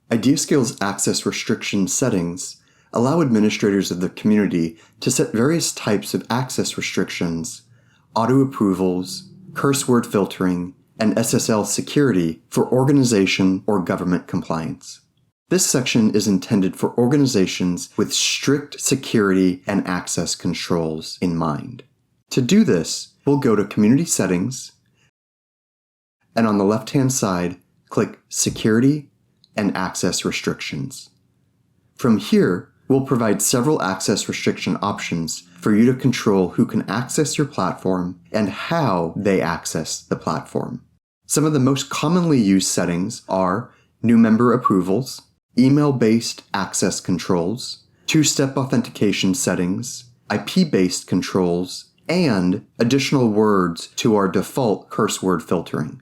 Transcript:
IdeaScale's access restriction settings allow administrators of the community to set various types of access restrictions, auto-approvals, curse word filtering, and SSL security for organization or government compliance. This section is intended for organizations with strict security and access controls in mind. To do this, we'll go to Community Settings, and on the left-hand side, click Security and Access Restrictions. From here, we'll provide several access restriction options for you to control who can access your platform and how they access the platform. Some of the most commonly used settings are new member approvals, email-based access controls, two-step authentication settings, IP-based controls, and additional words to our default curse word filtering.